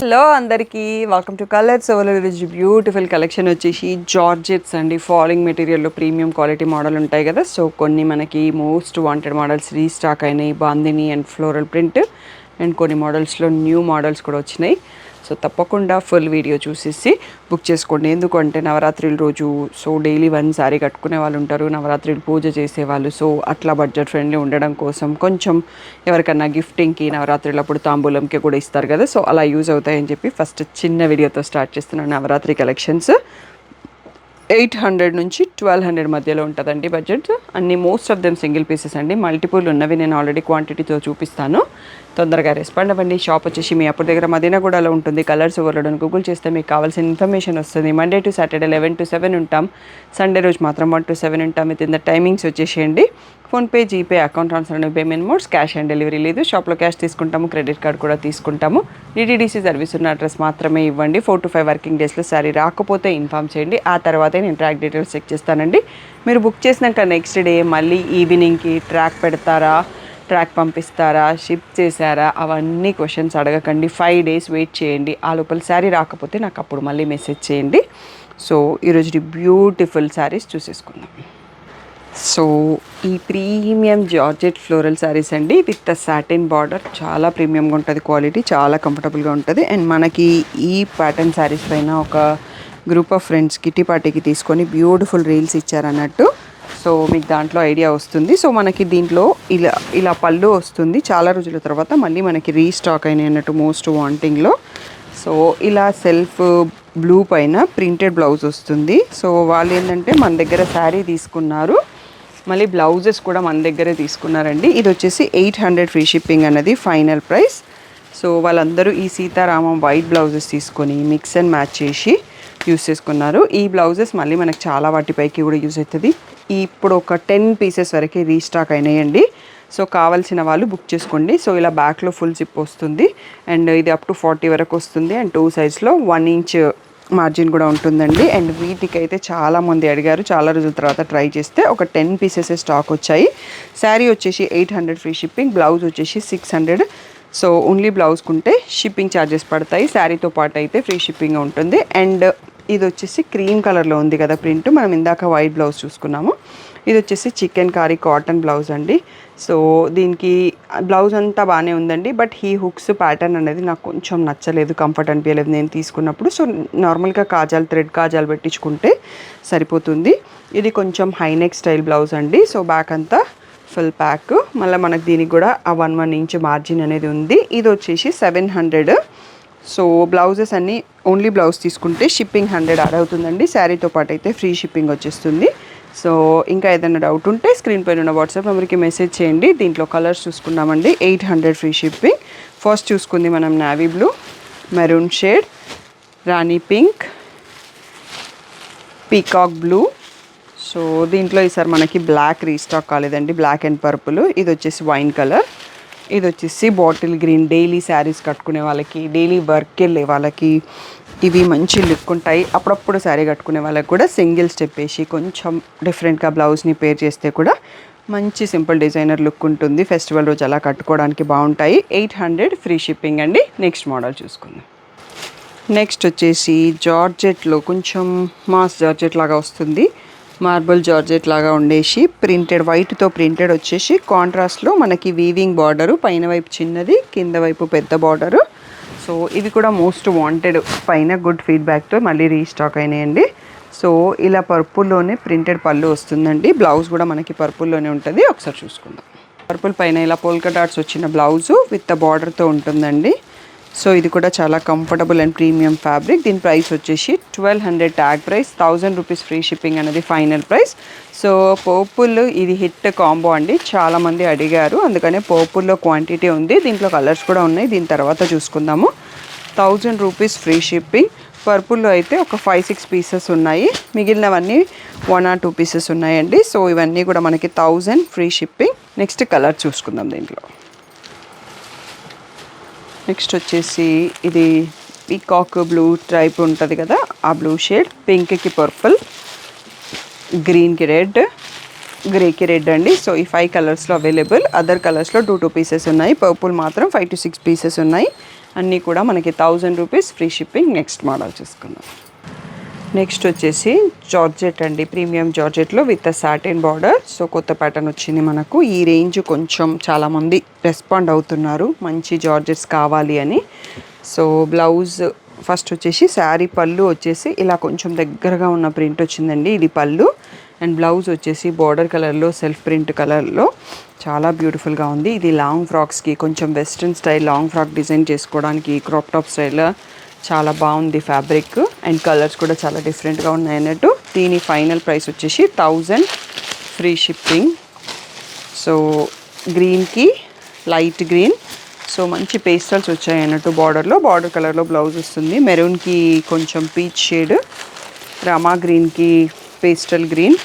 Hello అందరికీ welcome to colors ఓవర్లోజ్ beautiful collection వచ్చేసి జార్జెట్స్ అండి. ఫాలింగ్ మెటీరియల్లో ప్రీమియం క్వాలిటీ మోడల్ ఉంటాయి కదా. సో కొన్ని మనకి మోస్ట్ వాంటెడ్ మోడల్స్ రీస్టాక్ అయినాయి, bandhani and floral print, and కొన్ని మోడల్స్లో న్యూ మోడల్స్ కూడా వచ్చినాయి. సో తప్పకుండా ఫుల్ వీడియో చూసేసి బుక్ చేసుకోండి. ఎందుకంటే నవరాత్రుల రోజు సో డైలీ వన్ సారీ కట్టుకునే వాళ్ళు ఉంటారు, నవరాత్రులు పూజ చేసేవాళ్ళు. సో అట్లా బడ్జెట్ ఫ్రెండ్లీ ఉండడం కోసం కొంచెం ఎవరికన్నా గిఫ్టింగ్కి నవరాత్రులప్పుడు తాంబూలంకి కూడా ఇస్తారు కదా. సో అలా యూజ్ అవుతాయని చెప్పి ఫస్ట్ చిన్న వీడియోతో స్టార్ట్ చేస్తున్నాను. నవరాత్రి కలెక్షన్స్ 800 నుంచి 1200 మధ్యలో ఉంటుందండి బడ్జెట్. అన్ని most of them single pieces అండి. మల్టిపుల్ ఉన్నవి నేను ఆల్రెడీ క్వాంటిటీతో చూపిస్తాను. తొందరగా రెస్పాండ్ అవ్వండి. షాప్ వచ్చేసి మీ అప్పుడు దగ్గర మదీనాగూడలో ఉంటుంది. కలర్స్ ఓవర్లోడ్ గూగుల్ చేస్తే మీకు కావాల్సిన ఇన్ఫర్మేషన్ వస్తుంది. మండే టు సాటర్డే 11 to 7 ఉంటాం. సండే రోజు మాత్రం 1 to 7 ఉంటాం. విత్ ఇన్ ద టైమింగ్స్ వచ్చేసేయండి. PhonePe, GPay, account transfer and payment modes. Cash on delivery లేదు. షాప్లో క్యాష్ తీసుకుంటాము, క్రెడిట్ కార్డ్ కూడా తీసుకుంటాము. డిటీడీసీ సర్వీస్ ఉన్న అడ్రస్ మాత్రమే ఇవ్వండి. 4 to 5 వర్కింగ్ డేస్లో సారీ రాకపోతే ఇన్ఫామ్ చేయండి. ఆ తర్వాతే నేను ట్రాక్ డీటెయిల్స్ చెక్ చేస్తానండి. మీరు బుక్ చేసినాక నెక్స్ట్ డే మళ్ళీ ఈవినింగ్కి ట్రాక్ పెడతారా, ట్రాక్ పంపిస్తారా, షిప్ చేశారా, అవన్నీ క్వశ్చన్స్ అడగకండి. 5 days వెయిట్ చేయండి. ఆ లోపల శారీ రాకపోతే నాకు అప్పుడు మళ్ళీ మెసేజ్ చేయండి. సో ఈరోజు బ్యూటిఫుల్ శారీస్ చూసేసుకుందాం. సో ఈ ప్రీమియం జార్జెట్ ఫ్లోరల్ శారీస్ అండి విత్ సాటిన్ బార్డర్. చాలా ప్రీమియంగా ఉంటుంది, క్వాలిటీ చాలా కంఫర్టబుల్గా ఉంటుంది. అండ్ మనకి ఈ ప్యాటర్న్ శారీస్ పైన ఒక గ్రూప్ ఆఫ్ ఫ్రెండ్స్ కిట్టి పార్టీకి తీసుకొని బ్యూటిఫుల్ రీల్స్ ఇచ్చారన్నట్టు. సో మీకు దాంట్లో ఐడియా వస్తుంది. సో మనకి దీంట్లో ఇలా పళ్ళు వస్తుంది. చాలా రోజుల తర్వాత మళ్ళీ మనకి రీస్టాక్ అయినాయి అన్నట్టు మోస్ట్ వాంటింగ్లో. సో ఇలా సెల్ఫ్ బ్లూ పైన ప్రింటెడ్ బ్లౌజ్ వస్తుంది. సో వాళ్ళు ఏంటంటే మన దగ్గర శారీ తీసుకున్నారు, మళ్ళీ బ్లౌజెస్ కూడా మన దగ్గరే తీసుకున్నారండి. ఇది వచ్చేసి 800 ఫ్రీ షిప్పింగ్ అన్నది ఫైనల్ ప్రైస్. సో వాళ్ళందరూ ఈ సీతారామం వైట్ బ్లౌజెస్ తీసుకొని మిక్స్ అండ్ మ్యాచ్ చేసి యూస్ చేసుకున్నారు. ఈ బ్లౌజెస్ మళ్ళీ మనకు చాలా వాటిపైకి కూడా యూజ్ అవుతుంది. ఇప్పుడు ఒక 10 pieces వరకు రీస్టాక్ అయినాయండి. సో కావాల్సిన వాళ్ళు బుక్ చేసుకోండి. సో ఇలా బ్యాక్లో ఫుల్ జిప్ వస్తుంది అండ్ ఇది అప్ టు 40 వరకు వస్తుంది. అండ్ 2 sides 1 inch మార్జిన్ కూడా ఉంటుందండి. అండ్ వీటికైతే చాలామంది అడిగారు, చాలా రోజుల తర్వాత ట్రై చేస్తే ఒక 10 pieces స్టాక్ వచ్చాయి. శారీ వచ్చేసి 800 ఫ్రీ షిప్పింగ్, బ్లౌజ్ వచ్చేసి 600. సో ఓన్లీ బ్లౌజ్కుంటే షిప్పింగ్ ఛార్జెస్ పడతాయి. శారీతో పాటు అయితే ఫ్రీ షిప్పింగ్ ఉంటుంది. అండ్ ఇది వచ్చేసి క్రీమ్ కలర్లో ఉంది కదా ప్రింట్, మనం ఇందాక వైట్ బ్లౌజ్ చూసుకున్నాము. ఇది వచ్చేసి చికెన్ కారీ కాటన్ బ్లౌజ్ అండి. సో దీనికి బ్లౌజ్ అంతా బాగానే ఉందండి, బట్ ఈ హుక్స్ ప్యాటర్న్ అనేది నాకు కొంచెం నచ్చలేదు, కంఫర్ట్ అనిపించలేదు నేను తీసుకున్నప్పుడు. సో నార్మల్గా కాజాలు, థ్రెడ్ కాజాలు పెట్టించుకుంటే సరిపోతుంది. ఇది కొంచెం హైనెక్ స్టైల్ బ్లౌజ్ అండి. సో బ్యాక్ అంతా ఫుల్ ప్యాక్, మళ్ళీ మనకు దీనికి కూడా ఆ 1 inch మార్జిన్ అనేది ఉంది. ఇది వచ్చేసి 700. సో బ్లౌజెస్ అన్నీ ఓన్లీ బ్లౌజ్ తీసుకుంటే షిప్పింగ్ 100 యాడ్ అవుతుందండి. శారీతో పాటు అయితే ఫ్రీ షిప్పింగ్ వచ్చేస్తుంది. సో ఇంకా ఏదైనా డౌట్ ఉంటే స్క్రీన్ పైన ఉన్న వాట్సాప్ నెంబర్కి మెసేజ్ చేయండి. దీంట్లో కలర్స్ చూసుకున్నామండి. 800 free shipping. ఫస్ట్ చూసుకుంది మనం నావీ బ్లూ, మెరూన్ షేడ్, రాణి పింక్, పీకాక్ బ్లూ. సో దీంట్లో ఈసారి మనకి బ్లాక్ రీస్టాక్ కాలేదండి, బ్లాక్ అండ్ పర్పుల్. ఇది వచ్చేసి వైన్ కలర్. ఇది వచ్చేసి బాటిల్ గ్రీన్. డైలీ శారీస్ కట్టుకునే వాళ్ళకి, డైలీ వర్క్ వెళ్ళే వాళ్ళకి ఇవి మంచి లుక్ ఉంటాయి. అప్పుడప్పుడు శారీ కట్టుకునే వాళ్ళకి కూడా సింగిల్ స్టెప్ వేసి కొంచెం డిఫరెంట్గా బ్లౌజ్ని పేర్ చేస్తే కూడా మంచి సింపుల్ డిజైనర్ లుక్ ఉంటుంది. ఫెస్టివల్ రోజు అలా కట్టుకోవడానికి బాగుంటాయి. 800 ఫ్రీ షిప్పింగ్ అండి. నెక్స్ట్ మోడల్ చూసుకుందాం. నెక్స్ట్ వచ్చేసి జార్జెట్లో కొంచెం మాస్ జార్జెట్ లాగా వస్తుంది, మార్బుల్ జార్జెట్ లాగా ఉండేసి ప్రింటెడ్, వైట్తో ప్రింటెడ్ వచ్చేసి కాంట్రాస్ట్లో మనకి వీవింగ్ బార్డరు, పైన వైపు చిన్నది, కింద వైపు పెద్ద బార్డరు. సో ఇవి కూడా మోస్ట్ వాంటెడ్, పైన గుడ్ ఫీడ్బ్యాక్తో మళ్ళీ రీస్టాక్ అయినాయండి. సో ఇలా పర్పుల్లోనే ప్రింటెడ్ పళ్ళు వస్తుందండి. బ్లౌజ్ కూడా మనకి పర్పుల్లోనే ఉంటుంది. ఒకసారి చూసుకుందాం. పర్పుల్ పైన ఇలా పోల్కా డాట్స్ వచ్చిన బ్లౌజు విత్ బార్డర్తో ఉంటుందండి. సో ఇది కూడా చాలా కంఫర్టబుల్ అండ్ ప్రీమియం ఫ్యాబ్రిక్. దీని ప్రైస్ వచ్చేసి 1200 tag price, 1000 rupees free shipping అనేది ఫైనల్ ప్రైస్. సో పర్పుల్ ఇది హిట్ కాంబో అండి, చాలామంది అడిగారు, అందుకనే పర్పుల్లో క్వాంటిటీ ఉంది. దీంట్లో కలర్స్ కూడా ఉన్నాయి, దీని తర్వాత చూసుకుందాము. 1000 రూపీస్ ఫ్రీ షిప్పింగ్. పర్పుల్లో అయితే ఒక 5-6 pieces ఉన్నాయి, మిగిలినవన్నీ 1 or 2 pieces ఉన్నాయండి. సో ఇవన్నీ కూడా మనకి 1000 ఫ్రీ షిప్పింగ్. నెక్స్ట్ కలర్ చూసుకుందాం. దీంట్లో నెక్స్ట్ వచ్చేసి ఇది పీకాక్ బ్లూ టైప్ ఉంటుంది కదా, ఆ బ్లూ షేడ్, పింక్కి పర్పుల్, గ్రీన్కి రెడ్, గ్రేకి రెడ్ అండి. సో ఈ 5 కలర్స్లో అవైలబుల్. అదర్ కలర్స్లో 2 pieces ఉన్నాయి. పర్పుల్ మాత్రం 5 to 6 pieces ఉన్నాయి. అన్నీ కూడా మనకి 1000 rupees free shipping. Next model చూసుకుందాం. నెక్స్ట్ వచ్చేసి జార్జెట్ అండి, ప్రీమియం జార్జెట్లో విత్ సాటిన్ బార్డర్. సో కొత్త ప్యాటర్న్ వచ్చింది మనకు. ఈ రేంజ్ కొంచెం చాలామంది రెస్పాండ్ అవుతున్నారు మంచి జార్జెట్స్ కావాలి అని. సో బ్లౌజ్ ఫస్ట్ వచ్చేసి శారీ పళ్ళు వచ్చేసి ఇలా కొంచెం దగ్గరగా ఉన్న ప్రింట్ వచ్చిందండి, ఇది పళ్ళు. అండ్ బ్లౌజ్ వచ్చేసి బార్డర్ కలర్లో సెల్ఫ్ ప్రింట్ కలర్లో చాలా బ్యూటిఫుల్గా ఉంది. ఇది లాంగ్ ఫ్రాక్స్కి, కొంచెం western style long frock design చేసుకోవడానికి, క్రాప్ టాప్ స్టైల్ చాలా బాగుంది ఫ్యాబ్రిక్. అండ్ కలర్స్ కూడా చాలా డిఫరెంట్గా ఉన్నాయి అన్నట్టు. దీని ఫైనల్ ప్రైస్ వచ్చేసి 1000 ఫ్రీ షిప్పింగ్. సో గ్రీన్కి లైట్ గ్రీన్, సో మంచి పేస్టల్స్ వచ్చాయి అన్నట్టు. బార్డర్ కలర్లో బ్లౌజ్ వస్తుంది. మెరూన్కి కొంచెం పీచ్ షేడ్, రామా గ్రీన్కి పేస్టల్ గ్రీన్,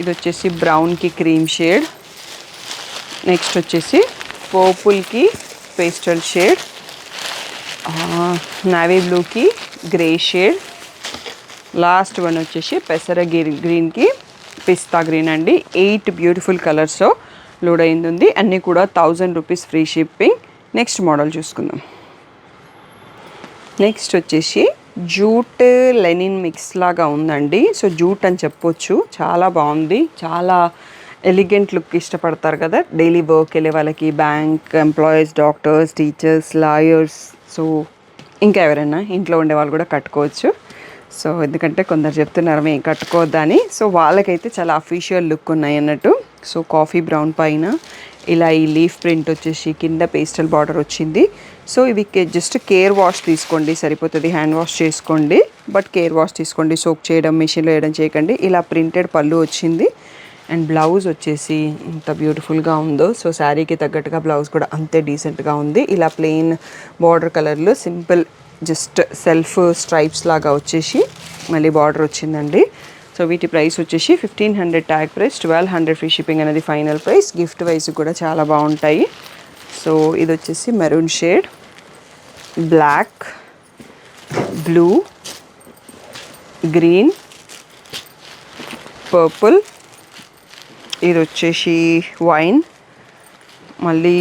ఇది వచ్చేసి బ్రౌన్కి క్రీమ్ షేడ్, నెక్స్ట్ వచ్చేసి పర్పుల్కి పేస్టల్ షేడ్, నావీ బ్లూకి గ్రే షేడ్, లాస్ట్ వన్ వచ్చేసి పెసర గ్రీన్కి పిస్తా గ్రీన్ అండి. 8 బ్యూటిఫుల్ కలర్స్లో లోడ్ అయింది. అన్నీ కూడా 1000 rupees free shipping. Next model చూసుకుందాం. నెక్స్ట్ వచ్చేసి జూట్ లెనిన్ మిక్స్ లాగా ఉందండి. సో జూట్ అని చెప్పొచ్చు, చాలా బాగుంది. చాలా ఎలిగెంట్ లుక్ ఇష్టపడతారు కదా డైలీ వర్క్ వెళ్ళే వాళ్ళకి, bank employees, doctors, teachers, lawyers, so ఇంకా ఎవరైనా ఇంట్లో ఉండే వాళ్ళు కూడా కట్టుకోవచ్చు. సో ఎందుకంటే కొందరు చెప్తున్నారు మేము కట్టుకోవద్దని. సో వాళ్ళకైతే చాలా అఫీషియల్ లుక్ ఉన్నాయి అన్నట్టు. సో కాఫీ బ్రౌన్ పైన ఇలా ఈ లీఫ్ ప్రింట్ వచ్చేసి కింద పేస్టల్ బార్డర్ వచ్చింది. సో ఇవి జస్ట్ కేర్ వాష్ తీసుకోండి సరిపోతుంది, హ్యాండ్ వాష్ చేసుకోండి, బట్ కేర్ వాష్ తీసుకోండి, సోక్ చేయడం మిషన్లో వేయడం చేయకండి. ఇలా ప్రింటెడ్ పళ్ళు వచ్చింది. అండ్ బ్లౌజ్ వచ్చేసి ఇంత బ్యూటిఫుల్గా ఉందో, సో శారీకి తగ్గట్టుగా బ్లౌజ్ కూడా అంతే డీసెంట్గా ఉంది. ఇలా ప్లెయిన్ బార్డర్ కలర్లో సింపుల్ జస్ట్ సెల్ఫ్ స్ట్రైప్స్ లాగా వచ్చేసి మళ్ళీ బార్డర్ వచ్చిందండి. సో వీటి ప్రైస్ వచ్చేసి 1500 ట్యాగ్ ప్రైస్, 1200 ఫ్రీ షిప్పింగ్ అనేది ఫైనల్ ప్రైస్. గిఫ్ట్ వైజ్ కూడా చాలా బాగుంటాయి. సో ఇది వచ్చేసి maroon shade, black, blue, green, purple, ఇది వచ్చేసి వైన్, మళ్ళీ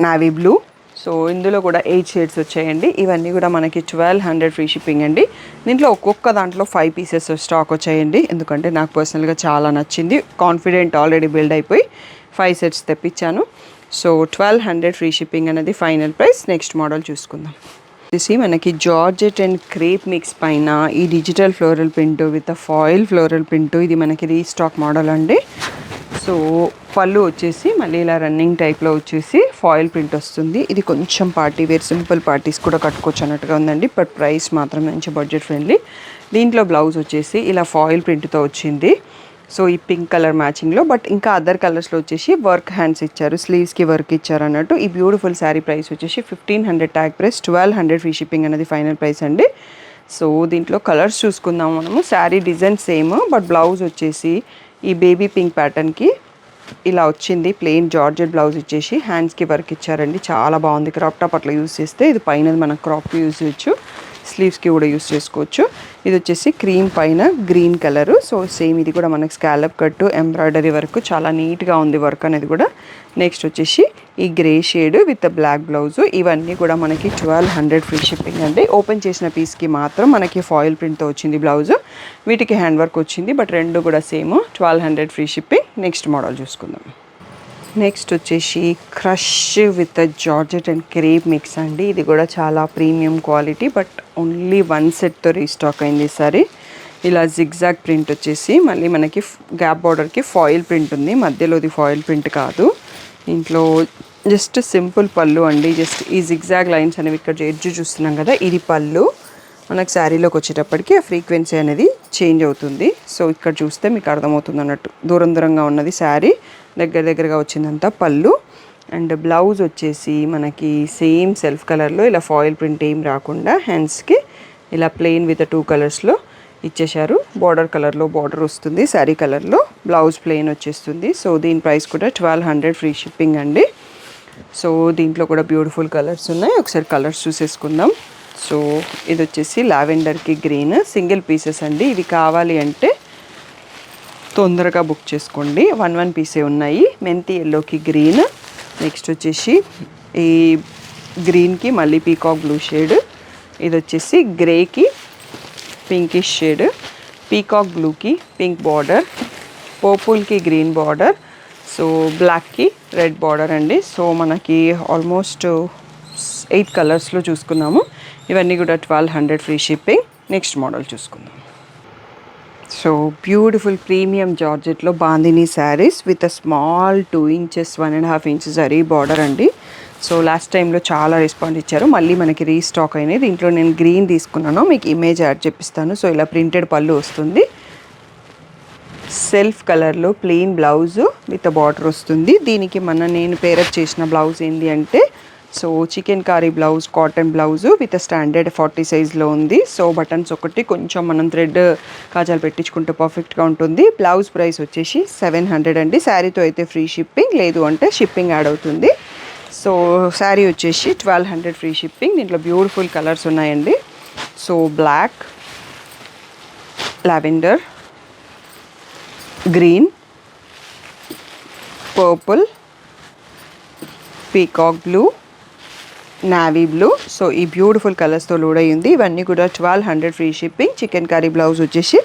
నావీ బ్లూ. సో ఇందులో కూడా 8 షేడ్స్ వచ్చాయండి. ఇవన్నీ కూడా మనకి 1200 ఫ్రీ షిప్పింగ్ అండి. దీంట్లో ఒక్కొక్క దాంట్లో 5 పీసెస్ స్టాక్ వచ్చాయండి, ఎందుకంటే నాకు పర్సనల్గా చాలా నచ్చింది. కాన్ఫిడెంట్ ఆల్రెడీ బిల్డ్ అయిపోయి 5 సెట్స్ తెప్పించాను. సో 1200 ఫ్రీ షిప్పింగ్ అనేది ఫైనల్ ప్రైస్. నెక్స్ట్ మోడల్ చూసుకుందాం. వచ్చేసి మనకి జార్జెట్ అండ్ క్రేప్ మిక్స్ పైన ఈ digital floral print with foil floral print, ఇది మనకి రీస్టాక్ మోడల్ అండి. సో పళ్ళు వచ్చేసి మళ్ళీ ఇలా రన్నింగ్ టైప్లో వచ్చేసి ఫాయిల్ ప్రింట్ వస్తుంది. ఇది కొంచెం పార్టీ వేర్, సింపుల్ పార్టీస్ కూడా కట్టుకోవచ్చు అన్నట్టుగా ఉందండి, బట్ ప్రైస్ మాత్రం మంచి బడ్జెట్ ఫ్రెండ్లీ. దీంట్లో బ్లౌజ్ వచ్చేసి ఇలా ఫాయిల్ ప్రింట్తో వచ్చింది. సో ఈ పింక్ కలర్ మ్యాచింగ్లో, బట్ ఇంకా అదర్ కలర్స్లో వచ్చేసి వర్క్ హ్యాండ్స్ ఇచ్చారు, స్లీవ్స్కి వర్క్ ఇచ్చారు అన్నట్టు. ఈ బ్యూటిఫుల్ శారీ ప్రైస్ వచ్చేసి 1500 ట్యాగ్ ప్రైస్, 1200 ఫ్రీ షిప్పింగ్ అనేది ఫైనల్ ప్రైస్ అండి. సో దీంట్లో కలర్స్ చూసుకుందాం మనము. Sari design same, but blouse వచ్చేసి ఈ బేబీ పింక్ ప్యాటర్న్కి ఇలా వచ్చింది. ప్లెయిన్ జార్జెట్ బ్లౌజ్ ఇచ్చేసి హ్యాండ్స్కి వర్క్ ఇచ్చారండి, చాలా బాగుంది. క్రాప్ టాప్ అట్లా యూస్ చేస్తే ఇది పైన మనం క్రాప్కి యూస్ చేయొచ్చు, స్లీవ్స్కి కూడా యూస్ చేసుకోవచ్చు. ఇది వచ్చేసి క్రీమ్ పైన గ్రీన్ కలరు. సో సేమ్ ఇది కూడా మనకి స్కాలప్ కట్టు ఎంబ్రాయిడరీ వర్క్, చాలా నీట్గా ఉంది వర్క్ అనేది కూడా. నెక్స్ట్ వచ్చేసి ఈ grey shade with black blouse. ఇవన్నీ కూడా మనకి 1200 ఫ్రీ షిప్పింగ్ అండి. ఓపెన్ చేసిన పీస్కి మాత్రం మనకి ఫాయిల్ ప్రింట్తో వచ్చింది బ్లౌజు, వీటికి హ్యాండ్ వర్క్ వచ్చింది, బట్ రెండు కూడా same 1200 free shipping. Next model చూసుకుందాం. నెక్స్ట్ వచ్చేసి crush with georgette and crepe mix అండి. ఇది కూడా చాలా ప్రీమియం క్వాలిటీ, బట్ ఓన్లీ 1 సెట్తో రీస్టాక్ అయింది ఈసారి. ఇలా జిగ్జాగ్ ప్రింట్ వచ్చేసి మళ్ళీ మనకి గ్యాప్ బార్డర్కి ఫాయిల్ ప్రింట్ ఉంది, మధ్యలోది ఫాయిల్ ప్రింట్ కాదు. ఇంట్లో జస్ట్ సింపుల్ పళ్ళు అండి. జస్ట్ ఈ జిగ్జాగ్ లైన్స్ అనేవి ఇక్కడ ఎడ్జ్ చూస్తున్నాం కదా, ఇది పళ్ళు. మనకు శారీలోకి వచ్చేటప్పటికి ఆ ఫ్రీక్వెన్సీ అనేది చేంజ్ అవుతుంది. సో ఇక్కడ చూస్తే మీకు అర్థమవుతుంది అన్నట్టు, దూరం దూరంగా ఉన్నది శారీ, దగ్గరగా వచ్చిందంతా పళ్ళు. అండ్ బ్లౌజ్ వచ్చేసి మనకి సేమ్ సెల్ఫ్ కలర్లో ఇలా ఫాయిల్ ప్రింట్ ఏం రాకుండా హ్యాండ్స్కి ఇలా ప్లెయిన్ విత్ 2 కలర్స్లో ఇచ్చేశారు. బార్డర్ కలర్లో బార్డర్ వస్తుంది, శారీ కలర్లో బ్లౌజ్ ప్లెయిన్ వచ్చేస్తుంది. సో దీని ప్రైస్ కూడా 1200 ఫ్రీ షిప్పింగ్ అండి. సో దీంట్లో కూడా బ్యూటిఫుల్ కలర్స్ ఉన్నాయి, ఒకసారి కలర్స్ చూసేసుకుందాం. సో ఇది వచ్చేసి లావెండర్కి గ్రీన్, సింగిల్ పీసెస్ అండి. ఇవి కావాలి అంటే తొందరగా బుక్ చేసుకోండి, 1 పీసే ఉన్నాయి. మెంతి ఎల్లోకి గ్రీన్. నెక్స్ట్ వచ్చేసి ఈ గ్రీన్కి మళ్ళీ పీకాక్ బ్లూ షేడ్, ఇది వచ్చేసి గ్రేకి పింకిష్ షేడ్, పీకాక్ బ్లూకి పింక్ బార్డర్, పర్పుల్కి గ్రీన్ బార్డర్, సో బ్లాక్కి రెడ్ బార్డర్ అండి. సో మనకి ఆల్మోస్ట్ 8 కలర్స్లో చూసుకున్నాము. ఇవన్నీ కూడా 1200 ఫ్రీ షిప్పింగ్. నెక్స్ట్ మోడల్ చూసుకుందాం. సో బ్యూటిఫుల్ ప్రీమియం జార్జెట్లో bandhani saris with a small 2 inches 1.5 inches zari border అండి. సో లాస్ట్ టైంలో చాలా రెస్పాండ్ ఇచ్చారు, మళ్ళీ మనకి రీస్టాక్ అయినాయి. దీంట్లో నేను గ్రీన్ తీసుకున్నాను, మీకు ఇమేజ్ యాడ్ చేపిస్తాను. సో ఇలా ప్రింటెడ్ పళ్ళు వస్తుంది, సెల్ఫ్ కలర్లో ప్లెయిన్ బ్లౌజ్ విత్ బార్డర్ వస్తుంది. దీనికి నేను పేరప్ చేసిన బ్లౌజ్ ఏంటి అంటే, so chicken curry blouse, cotton blouse with standard 40 సైజ్లో ఉంది. సో బటన్స్ ఒకటి కొంచెం మనం థ్రెడ్ కాజాలు పెట్టించుకుంటే పర్ఫెక్ట్గా ఉంటుంది. బ్లౌజ్ ప్రైస్ వచ్చేసి 700 అండి. శారీతో అయితే ఫ్రీ షిప్పింగ్, లేదు అంటే షిప్పింగ్ యాడ్ అవుతుంది. సో శారీ వచ్చేసి 1200 ఫ్రీ షిప్పింగ్. దీంట్లో బ్యూటిఫుల్ కలర్స్ ఉన్నాయండి. So black, lavender, green, purple, peacock blue, navy blue. So ఈ బ్యూటిఫుల్ కలర్స్తో లోడ్ అయ్యింది. ఇవన్నీ కూడా 1200 free shipping. Chicken curry blouse వచ్చేసి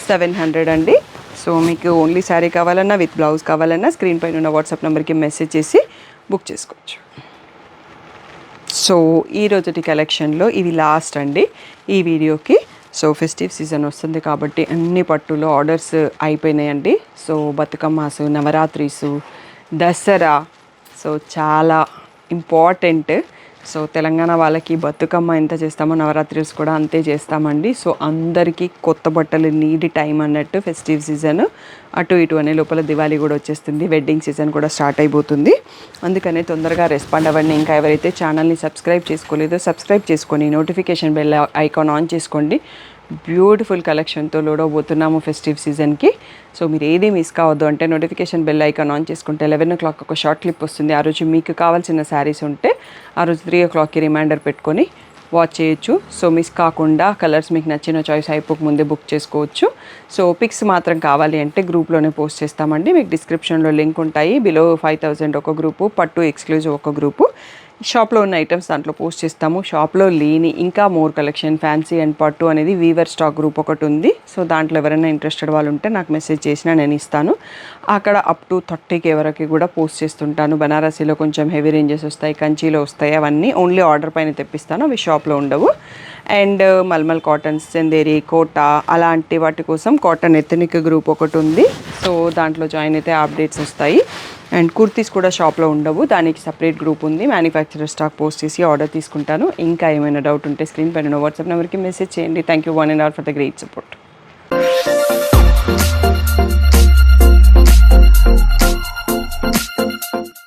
700 అండి. సో మీకు ఓన్లీ శారీ కావాలన్నా విత్ బ్లౌజ్ కావాలన్నా స్క్రీన్ పైన ఉన్న వాట్సాప్ నెంబర్కి మెసేజ్ చేసి బుక్ చేసుకోవచ్చు. సో ఈ రోజుటి కలెక్షన్లో ఇవి లాస్ట్ అండి ఈ వీడియోకి. సో ఫెస్టివ్ సీజన్ వస్తుంది కాబట్టి అన్ని పట్టులో ఆర్డర్స్ అయిపోయినాయండి. సో బతుకమ్మాసు, నవరాత్రిసు, దసరా, సో చాలా ఇంపార్టెంట్. సో తెలంగాణ వాళ్ళకి బతుకమ్మ ఎంత చేస్తామో నవరాత్రిస్ కూడా అంతే చేస్తామండి. సో అందరికీ కొత్త బట్టలు నీడి టైం అన్నట్టు ఫెస్టివ్ సీజన్ అటు ఇటు అనే లోపల దివాళీ కూడా వచ్చేస్తుంది, వెడ్డింగ్ సీజన్ కూడా స్టార్ట్ అయిపోతుంది. అందుకనే తొందరగా రెస్పాండ్ అవ్వండి. ఇంకా ఎవరైతే ఛానల్ని సబ్స్క్రైబ్ చేసుకోలేదో సబ్స్క్రైబ్ చేసుకొని నోటిఫికేషన్ బెల్ ఐకాన్ ఆన్ చేసుకోండి. బ్యూటిఫుల్ కలెక్షన్తో లోడ్ అవబోతున్నాము ఫెస్టివ్ సీజన్కి. సో మీరు ఏది మిస్ కావద్దు అంటే నోటిఫికేషన్ బెల్ ఐకాన్ ఆన్ చేసుకుంటే 11 o'clock ఒక షార్ట్ క్లిప్ వస్తుంది. ఆ రోజు మీకు కావాల్సిన శారీస్ ఉంటే ఆ రోజు 3 o'clockకి రిమైండర్ పెట్టుకొని వాచ్ చేయొచ్చు. సో మిస్ కాకుండా కలర్స్ మీకు నచ్చిన చాయిస్ అయిపోక ముందే బుక్ చేసుకోవచ్చు. సో పిక్స్ మాత్రం కావాలి అంటే గ్రూప్లోనే పోస్ట్ చేస్తామండి. మీకు డిస్క్రిప్షన్లో లింక్ ఉంటాయి. బిలో 5000 ఒక గ్రూపు, పట్టు ఎక్స్క్లూజివ్ ఒక గ్రూపు. షాప్లో ఉన్న ఐటమ్స్ దాంట్లో పోస్ట్ చేస్తాము. షాప్లో లేని ఇంకా మోర్ కలెక్షన్, ఫ్యాన్సీ అండ్ పట్టు అనేది వీవర్ స్టాక్ గ్రూప్ ఒకటి ఉంది. సో దాంట్లో ఎవరైనా ఇంట్రెస్టెడ్ వాళ్ళు ఉంటే నాకు మెసేజ్ చేసినా నేను ఇస్తాను. అక్కడ అప్ టు 30K వరకు కూడా పోస్ట్ చేస్తుంటాను. బనారసీలో కొంచెం హెవీ రేంజెస్ వస్తాయి, కంచీలో వస్తాయి, అవన్నీ ఓన్లీ ఆర్డర్ పైన తెప్పిస్తాను, అవి షాప్లో ఉండవు. అండ్ మల్మల్ కాటన్స్, చందేరి, కోటా అలాంటి వాటి కోసం కాటన్ ఎథనిక్ గ్రూప్ ఒకటి ఉంది. సో దాంట్లో జాయిన్ అయితే అప్డేట్స్ వస్తాయి. అండ్ కుర్తీస్ కూడా షాప్లో ఉండవు, దానికి సపరేట్ గ్రూప్ ఉంది. మ్యానుఫ్యాక్చరర్ స్టాక్ పోస్ట్ చేసి ఆర్డర్ తీసుకుంటాను. ఇంకా ఏమైనా డౌట్ ఉంటే స్క్రీన్ పైన వాట్సాప్ నెంబర్కి మెసేజ్ చేయండి. Thank you 1 and all for the great support.